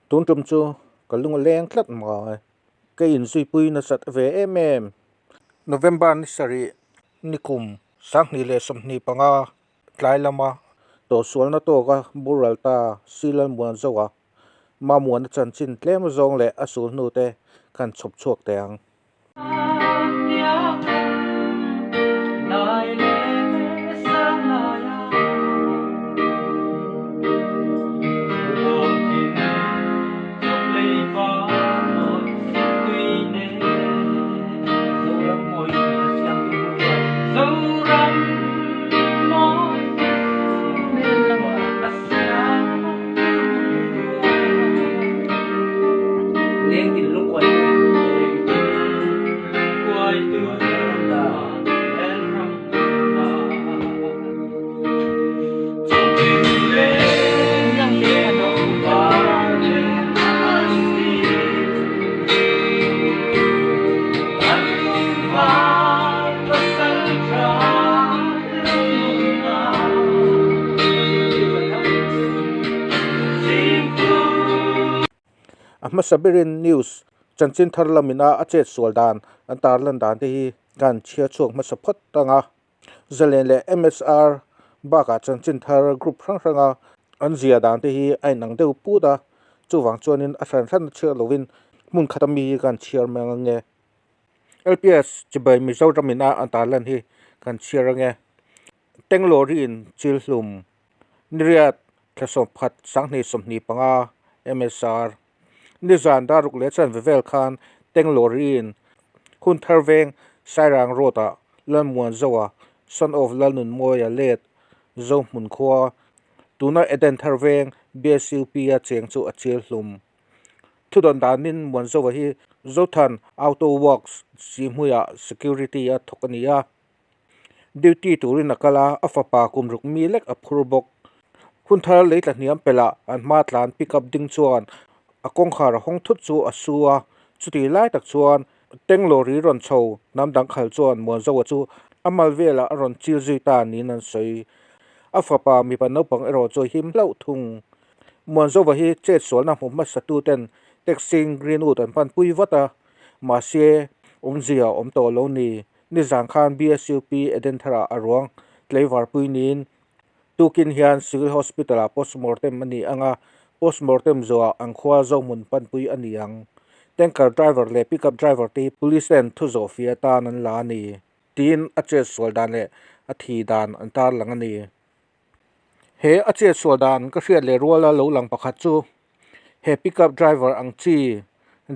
tun tum chu kalung leng tlat mai ke in sui pui na sat ve em November ni sari nikum sang ni le som ni panga tlai lama to sual na to ka bural ta silan Muanzova Mamuana chan chin tlem zong le asul nu te kan chop chuak te ang Masabirin news chanchin tharlamina achet soldan antarlan dan te hi kan chia chuak masaphat tanga zalen le MSR baka chanchin thar group ranga anzia dan te hi ai nang deu pu da chuwang chuanin a hran hran chia lovin mun khatami kan chiar mangange LPS chibai Mizoram ina antarlan hi kan chiarange tenglorin chilhlum niriat thlasop phat sangni somni panga MSR Nizan daruk le chan vevel khan tenglorin hun tharveng sairang rota lan Muanzova son of lanun moya let Zohmun khwa tuna eden tharveng BSUP a cheng chu achil hlum thudon danin Muanzova hi Zotan auto works simuya security a thokania duty turin akala afapa kumruk mi lek aphurbok hun thar le tlaniam pela an matlan pick up ding chuan akong khar hong thut chu asua chuti lai tak chuan tenglori ron chho namdang khal chuan Muanzova chu amal vela ron chil zui ta ni nan soi afapa mi pa nopang ero choi him lau thung Muanzova hi chet sol na hmu satu ten texting greenwood an pan pui wata ma se omzia omto lo ni nizang khan BSUP eden thara arwang tleivar puinin tukin hian civil hospital a postmortem ani anga postmortem zoa angkhwa Zohmun panpui aniang tanker driver le pickup driver te police and thu zofia tan an la ni tin ache soldan le athi dan antar lang ani he ache soldan ka hriat le rola lo lang pakhat chu he pickup driver ang chi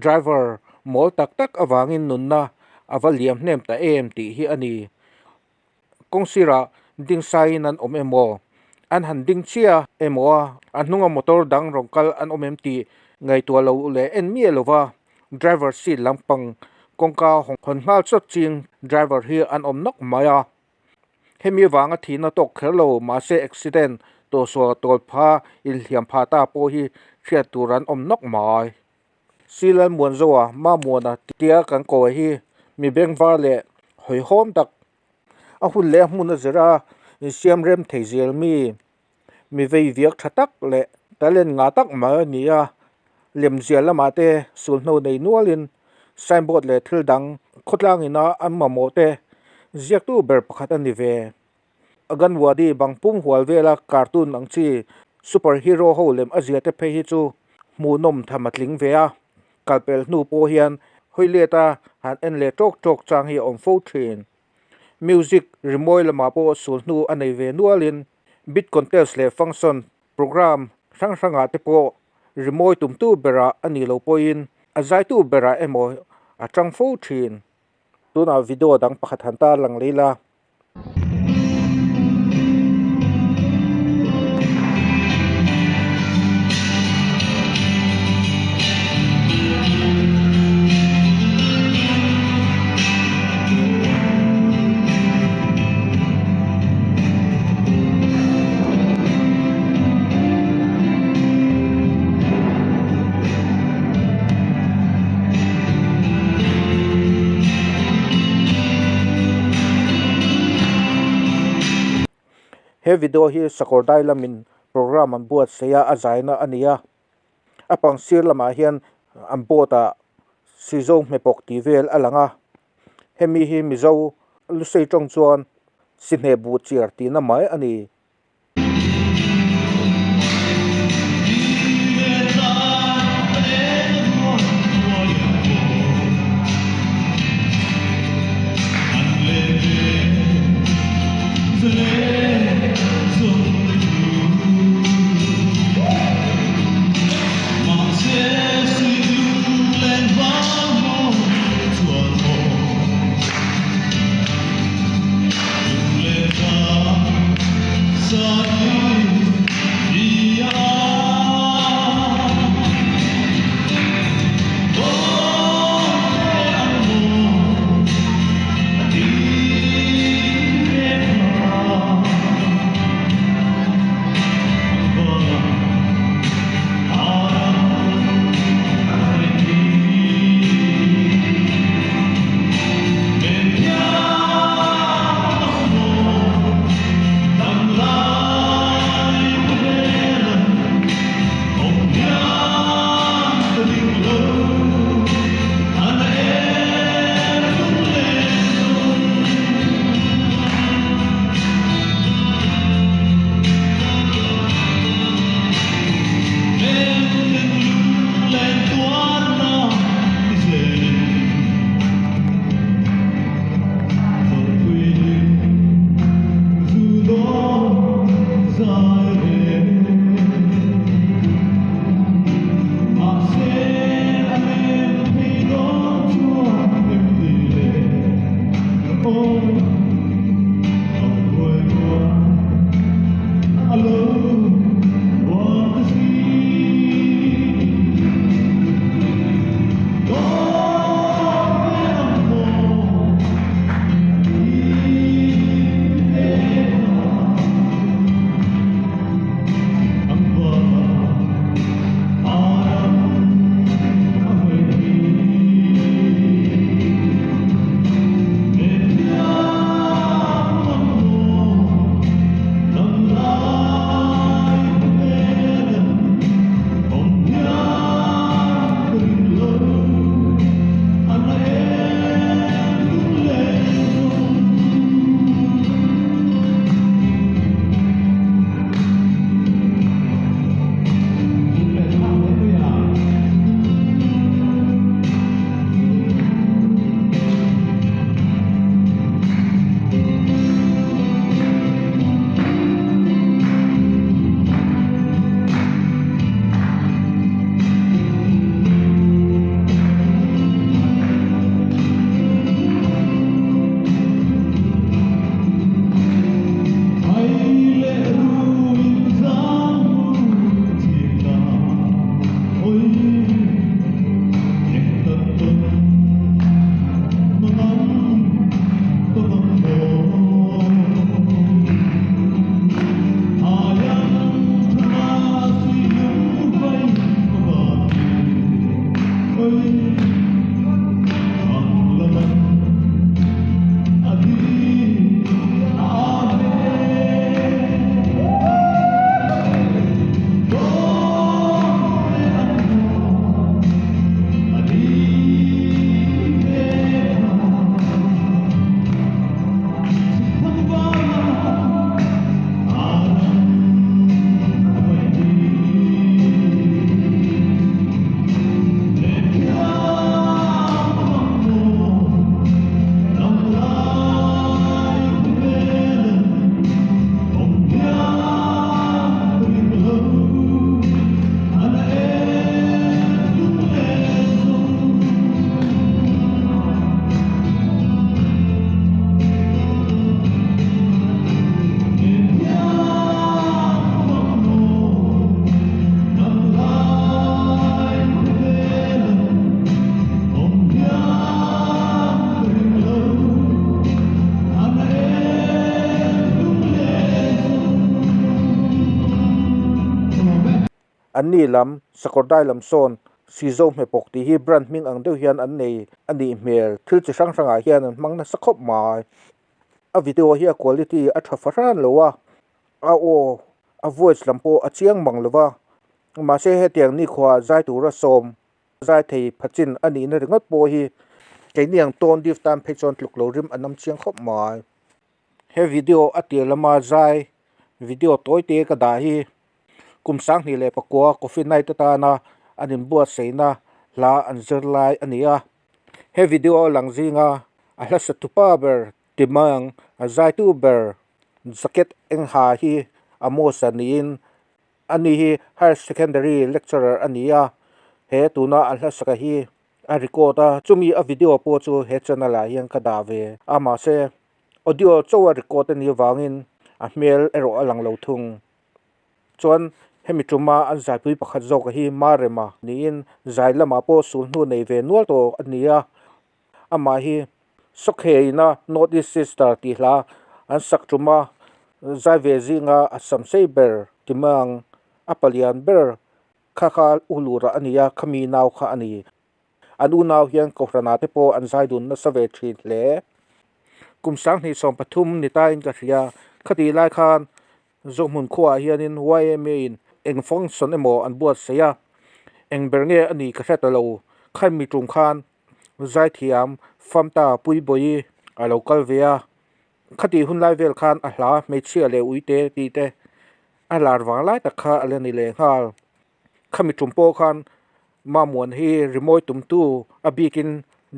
driver mol tak tak awangin nunna avaliam hnem ta em ti hi ani kongsira ding sai nan om emo an han ding chia emoa anunga motor dang rongkal an omemti ngai tua lo le en mi lova driver seat lampang kongka hon ngal chok ching driver hi an om nok maya hemi wanga thina tok kherlo ma se accident to so tolpha il thianpa ta po hi hriaturan om nok mai silan Muanzova Mamuana tia kan ko hi mi bengwa le hoi hom tak a hun le mun zera siam rem theizel mi vei viak thatak le talen nga tak ma nia lem zia lama te sulno nei nualin signboard le thil dang khotlang ina amma mote ziak tu ber pakhat ani ve agan wadi bangpum hual vela cartoon ang chi superhero ho lem azia te phei hi chu mu nom thamatling ve a kalpel nu po hian hoileta han en le tok tok chang hi om fo thin music remoi lama po sulnu anei ve nualin bit contest le function program hrang te po remoi tumtu bera ani lo poin azai tu bera emo atang fo thin tuna video dang pakhat hanta lang leila he video hi sakordai lamin program an buat seya azaina ania apang sir lama hian ampota sizo mepok tivel alanga hemi hi mizo lusei tong chuan sinhe bu chiar ti na mai ani an ni lam sakordai lam son sizo mepok ti hi brand ming ang deuh hian an nei ani hmel thil chi hrang hrangah hian an hmangna sakhop mai a video hi a quality a tha faran lowa a o a voice lampo a chiang mang lova ma se he tiang ni khwa zai tu ra som zai thei phachin ani na ringot po hi ke niang ton dif tam phe chon tluk lo rim anam chiang khop mai he video atir lama zai video toy te ka da hi kum sang ni le pakwa coffee night ta na anin buat seina la anzer lai ania he video lang zinga ahla satupa ber timang azai tu ber jacket eng ha hi amo sanin ani hi higher secondary lecturer ania he tuna ahla saka hi a recorda chumi a video po chu he channel a yang ka dawe ama se audio chowa record ni wangin a mail ero alang lo thung chon hemi tuma an zai pui pakhat zo ka hi marema niin zai lama po sul nu nei ve nual to ania ama hi sokheina notice sister ti hla an sak tuma zai ve zinga asam saber timang apalian ber khakha ulura ania khami naw kha ani anu naw hian kohrana te po an zai dun na save thit le kumsang ni som pathum ni ta in ka ria khati lai khan Zohmun khwa hianin YMA in eng function emo an buat seya eng bernge ani ka hret lo khan mi tum khan zai thiam famta pui boi a local via khati hun lai vel khan a hla me chia le uite ti te a lar wang lai ta kha ale ni le hal khami tum po khan ma muan hi remote tum tu a bikin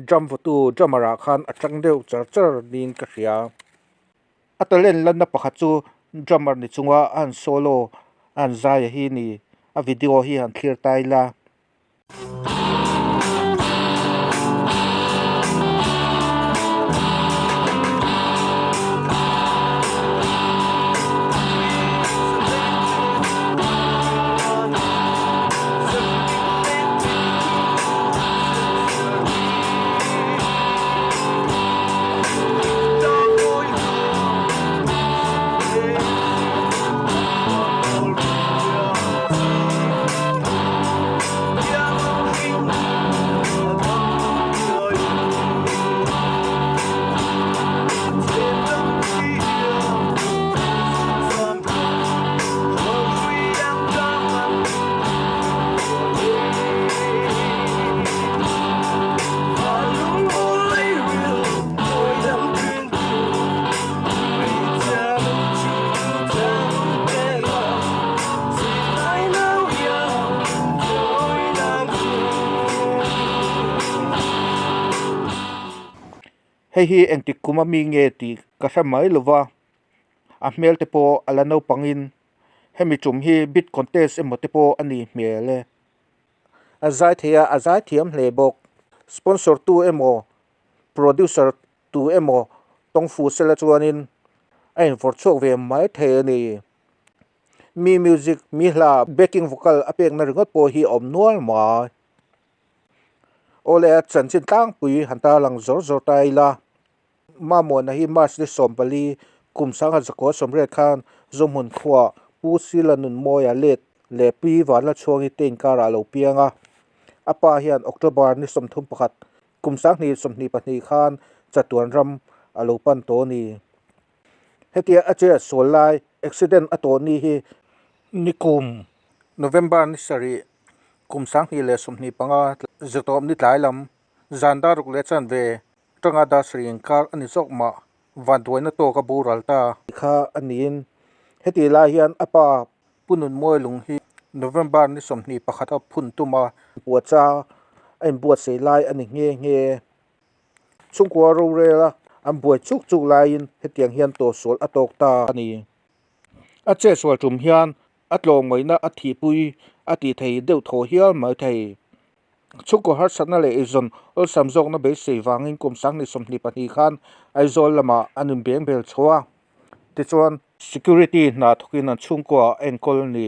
drum tu jamara khan atang deu char din ka hria atalen lan na pakhat chu drummer ni chunga an solo an zai hi ni a video hi an clear tai la hei hi engtik kuma mi nge ti ka hramai lova a hmel te po ala no pangin hemi chum hi bit contest emo te po ani hmele azai thea azai thiam hle bok sponsor tu emo producer tu emo tongfu sela chuanin ain for chok ve mai the ni mi music mi hla backing vocal apek na ringot po hi om nual mai ole chanchin tang pui hanta lang zor zor tai la ma mo na hi mas de sompali kumsang ha zako somre khan Zohmun khwa pu silanun moya let le pi wala chongi ten kara lo pianga apa hian October ni somthum pakhat kumsang ni somni pani khan Chatuan ram alo pan to ni hetia ache solai accident atoni hi nikum November ni sari kumsang hi le somni panga zetom ni tlailam zanda ruk le chan ve tanga da srinkar ani sokma vanduina to ka buralta kha anin heti la hian apa punun moilung hi November ni somni pakhata phun tuma puacha ain buat sei lai ani nge chungkwa ro rela am buai chuk lain hetiang hian to sol atok ta ani ache sol tum hian atlong moina athi pui ati thei deu tho hial mai thei chuko har satna le izon ol samjok na be sei wangin kumsang ni somni pani khan aizol lama anun beng bel chwa ti chuan security na thokin an chungkwa enkol ni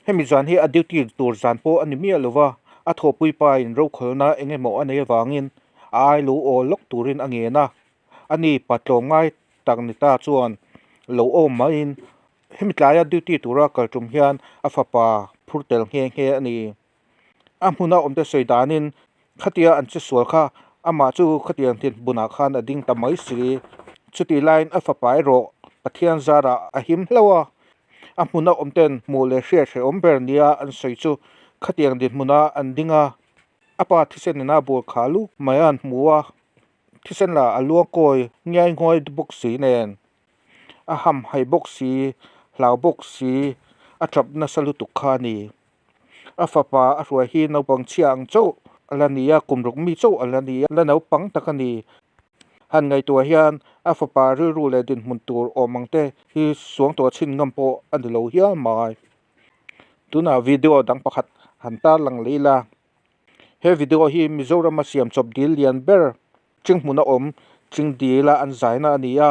hemi jan hi a duty tur jan po ani mi alova a tho pui pa in ro kholna engemaw ane wangin ai lu o lok turin angena ani patlongai takni ta chuan lo o main hemitlaya duty tura kaltum hian afapa phurtel nge ani amhuna omte soidanin khatia anche sualkha ama chu khatian tin buna khan ading tamai sri chuti line afapai ro pathian zara ahim hlawa Amuna omten mole she ombernia an soichu khatiang din muna an dinga apa thisenina bol khalu mayan muwa thisenla alua koi ngai ngoi boxi nen aham hai boxi lau boxi atrap na salu tukhani afapa arwa hi no pang chiang chau alania kumruk mi chau alania lanau pang takani han ngai tua hian afapa ru le din muntur omangte hi suang to chin ngampo andilo hial mai tuna video dang pakhat hanta lang leila he video hi Mizoram siam chop dil lian ber ching muna om ching dila an zaina ania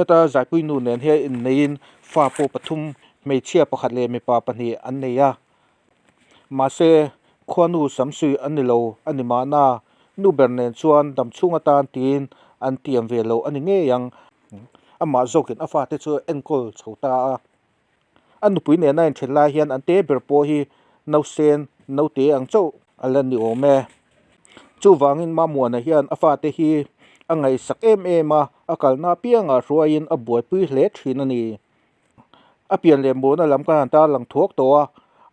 heta zaipui nu nen he in nein fa po pathum mei chia pakhat le mi pa pani an neya ma se khonu samsui anilo animana nu bernen chuan dam chunga tan tin an tiam velo ani nge yang ama zokin afa te chu enkol chhota anu pui ne na in thela hian an te berpo hi no sen no te ang chau alani ome chu wangin mamuana hian afa te hi angai sak ema akalna pianga ruain a buai pui hle thin ani apian le mo na lam kan ta lang thuak to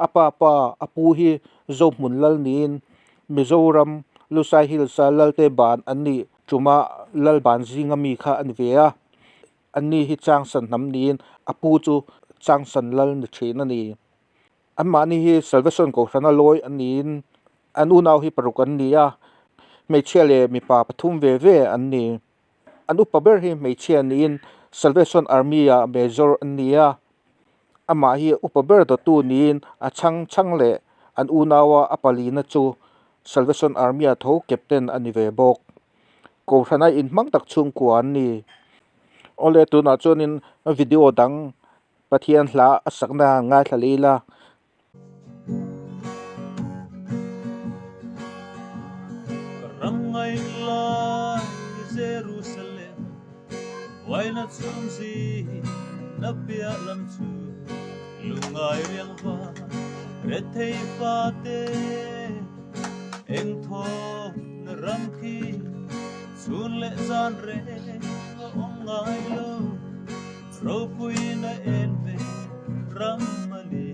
apa pa apu hi Zohmun lal nin Mizoram Lusai Hilsa lalte ban anni chuma lal ban zinga mi kha an vea anni hi changsan nam nin apu chu changsan lal ni thin ani anmani hi salvation ko thana loi anin anu naw hi parukan nia meichele mi pa pathum ve anni anu paber hi meichia nin salvation army a major ania ama hi upaber do tu nin a chang le an unawa apalina chu salvation army a tho captain ani ve bok ko thana in mang tak chung kuan ni ole tu na chunin video dang pathian hla asakna ngai thalila Rangai la Jerusalem why not sumsi na pia lam chu lungai riang va rethei pa te eng tho na ram khi sun lệ gian rê ôm ngai lâu rô pui na en về ram mali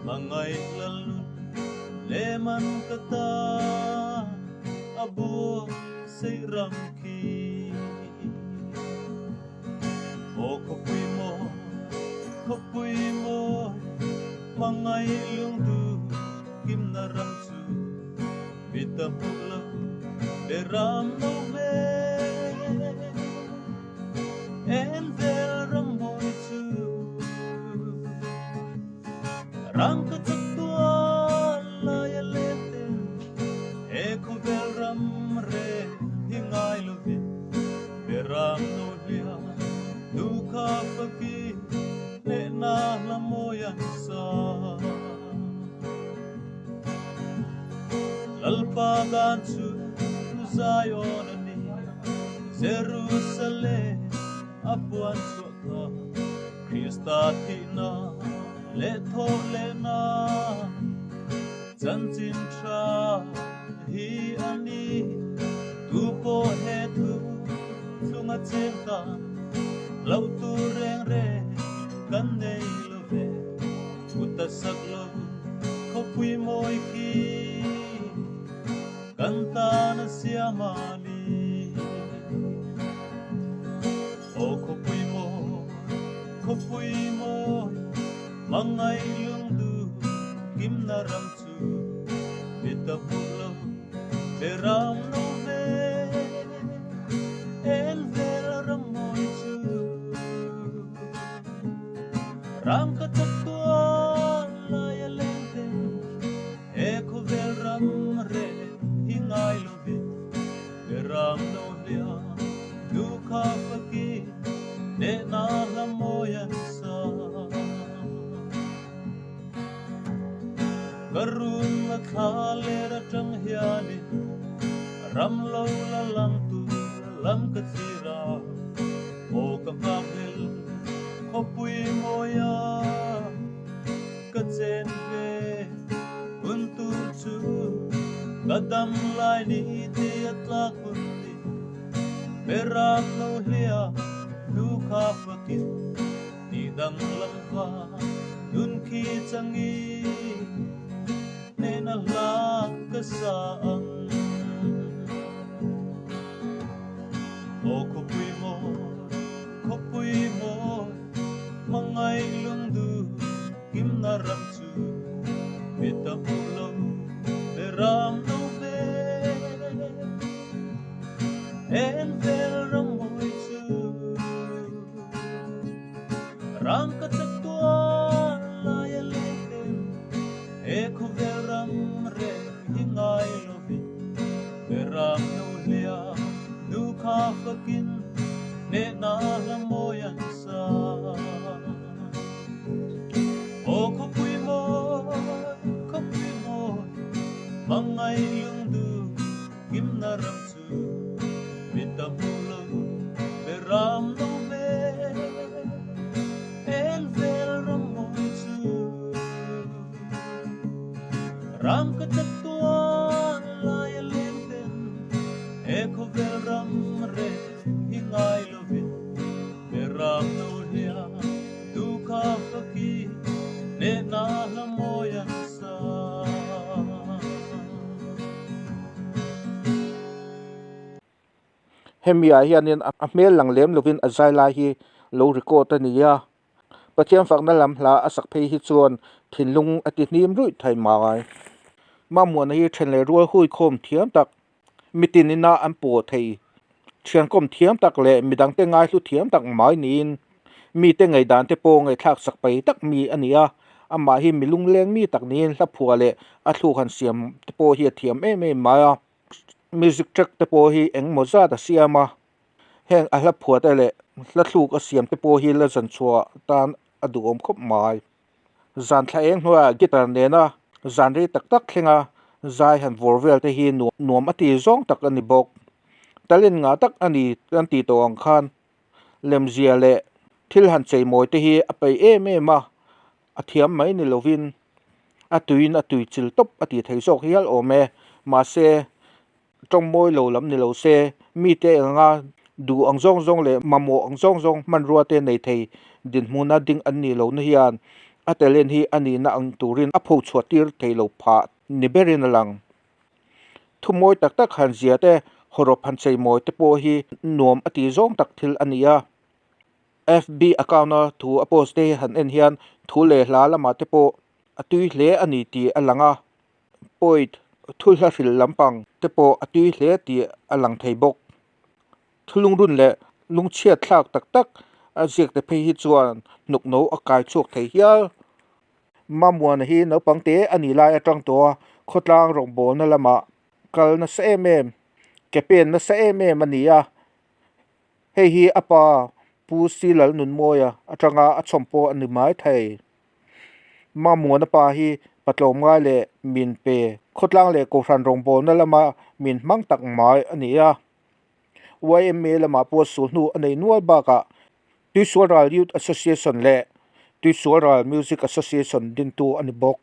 mangai lalu leman kata abu say ram ki o kopui mo mangai lung du kim na ram su bita pula de ram no me en vel ram boy tu ram ka Chatuan la ya leten e ko vel ram re hingai lo vi de ram no lia du ka paki ne na la moyan sa lalpagan su Zion ani Jerusalem apuan suka Krista tina le thole na chanchin tra hi ani tu po he tu sunga chenta lau tu reng re kan nei lo ve utasak lo ko pui moi ki kanta na siamani o kopui mo mangai lung du kim na ram chu bita pulo de ram no ve en ver ram moi chu ram ka Chatuan la ya lenten e ko ver ram re hingai lo vi de ram no lia du ka paki ne na la moyan sa karun na khale ra tang hiali ram lo la lam tu lam ka tira o ka papel ko pui moya ka chen ve un tu chu kadam lai ni ti atla kundi beram no lia du ka pakin ni dang lam va dun ki changi ne na la ka saang o kopui mo mangai lung du kim na ram chu bita pulo beram no ve en ver ram moi chu ram ka Chatuan la ya leten e ko ver ram re hingai lo vi beram no lia du ka fakin ne na la moyan sa o kopui mo mangai lung du kim na ram chu bita pulo beram no ve en ver ram moi chu ram ka Chatuan la ya lenten e ko ver ram re hingai lo vi beram no lia du ka paki ne na la moyan sa hemia hianin a hmel lang lem lovin azai la hi lo record ania pathian fakna lam hla asak phei hi chuan thinlung ati hnim rui thai mai mamuana hi thenle rual hui khom thiam tak mitin ina an po thei thian kom thiam tak le midang te ngai hlu thiam tak mai nin mi te ngai dan te po ngai thak sak pai tak mi ania ama hi milung leng mi tak nin hla phua le a thu han siam te po hi thiam em maya music track te po hi eng moza da siama heng a hla phua te le hla thluk a siam te po hi la zan chua tan aduom khop mai zan thla eng hnuwa guitar ne na zan ri tak tak thlenga zai han vorvel te hi nuam ati zong tak ani bok talin nga tak ani kan ti to ang khan lemzia le thil han chei moi te hi apai ma a thiam mai ni lovin a tui chil top ati thei sok hial ome ma se trong moi lo lam ni lo se mi te nga du ang zong zong le mamo ang zong zong man ruwa te nei thei din hmuna ding an ni lo na hian atelen hi ani na ang turin a pho chhuatir theilo pha ni berin alang thumoi tak tak han zia te horop han chei moi te po hi nuam ati zong tak thil ania FB account na thu a post te han en hian thu le hla lama te po atui hle ani ti alanga poit thul hla hril lampang te po atui hle ti alang thei bok thulung run le lung chiat thlak tak tak a ziak te phei hi chuan nuk no a kai chok thei hial mamuana hi no pangte ani lai atang to khotlang rong bol na lama kal na se em kepen na se em ania hei hi apa pu silal nun moya atanga achompo ani mai thei mamuana pa hi patlom nga le min pe khotlang le ko ran rong bol na lama min mang tak mai ania YMA lama po sulnu anei nual baka Tuisural Youth Association le Tuisural Music Association din tu ani bok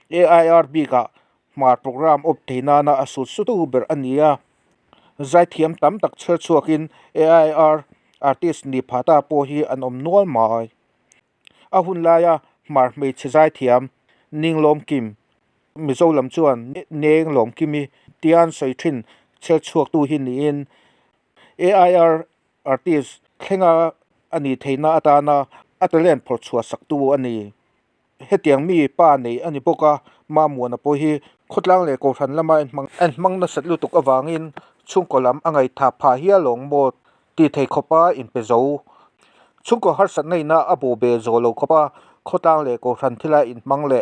AIRB ka mar program op theina na asul sutu ber ania zai thiam tam tak chher chuakin AIR artist ni phata po hi anom nual mai a hun laya mar mei chizai thiam ninglom kim Mizoram chuan neng lom kimi tian soi thin chher chuak tu hi ni in AIR artist khenga ani theina atana atalen phor chua saktu ani hetiang mi pa nei ani poka mamuana po hi khotlang le ko ran lama en mang na satlu tuk awangin chungkolam angai tha pha hi long mo ti thei khopa in pe zo chungko har sat nei na abo be zo lo khopa khotlang le ko ran thila in mang le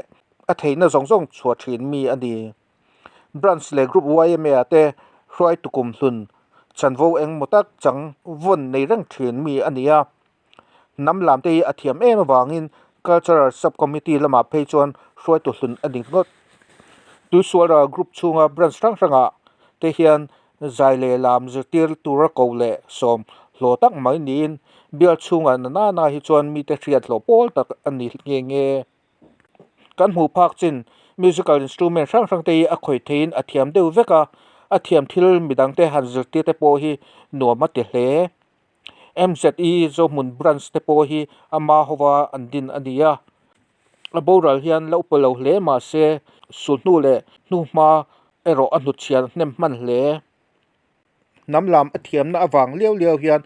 a theina zong zong chua thin mi ani branch le group YMA ate roi tukum hlun chanvo eng motak chang von nei rang thin mi ania nam lam te athiam em awangin cultural subcommittee lama phei chuan roi tu hlun ading ngot tu suara group chunga branch rang ranga te hian zaile lam zirtir tura ko le som hlo tak mai nin bial chunga na hi chuan mi te hriat hlo pol tak ani nge kan mu phak chin musical instrument rang rang te a khoi thein athiam deu veka athiam thil midang te han zirtir te po hi nuama te hle MZE Zohmun branch te po hi ama hova andin ania aboral hian lo polo hle ma se sulnu le nu ma ero anu chian nem man hle namlam athiam na awang leo hian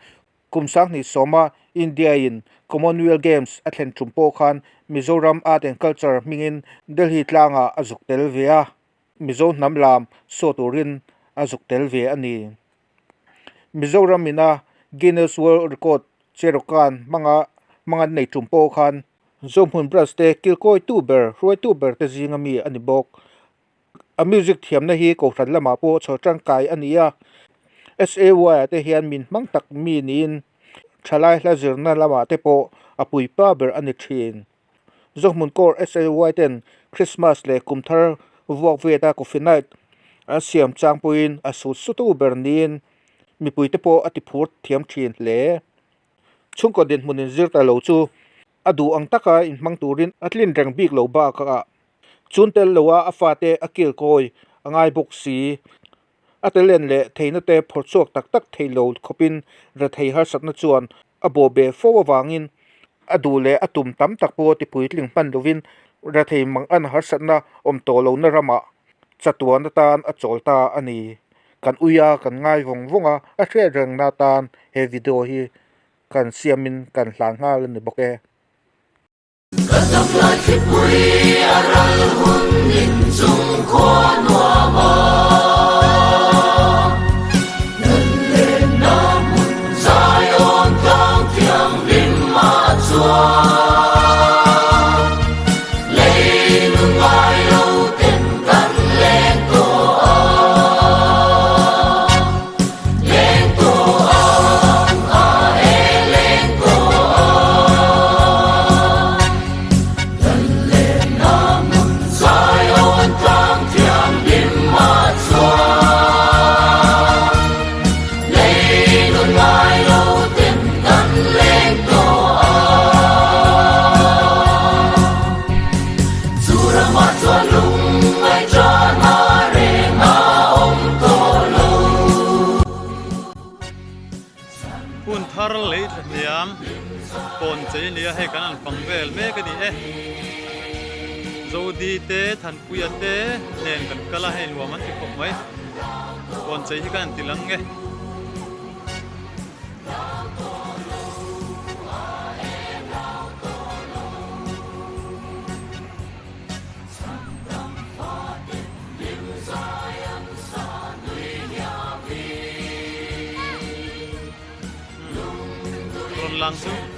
kumsang ni soma India in Commonwealth Games athen trumpo khan Mizoram Art and Culture mingin Delhi tlanga azuk telvia Mizo namlam soturin azuk telve ani Mizoram ina Guinness World Record cherokan mga nei trumpo khan Zohmun braste kilkoi tuber roi tuber te zingami ani bok a music thiam na hi ko ran lama po chotang kai ania SAY te hian min mang tak mi nin thalai hla zirna lama te po apui pa ber ani thin Zohmun kor SAY ten Christmas le kumthar wok veta coffee night a siam changpuin a su sutu ber nin mi pui te po ati phur thiam thin hle chungko den munin zirta lo chu adu ang taka in mang turin atlin reng bik lo ba ka chuntel lowa afate akil koi angai bok si atelen le theina te phorchok tak tak theilo khopin ra thei har satna chuan abo be fo wangin adu le atum tam tak po ti puitling pan lovin ra thei mang an har satna om to lo na rama Chatuan atan a cholta ani kan uya kan ngai vongvonga a hriatrengna tan he video hi kan siamin kan hlan ngal ni boke Kadam lai khipui aral hun nin chung kho noa ma nan le na mun zion tang thiang lim ma chua lei lu ngai lo ten kan leng to nia he kan an pangvel me ka ni e zodi te than puya te nen kan kala he luaman ti khop mai kon chei hi kan tilang nge lang su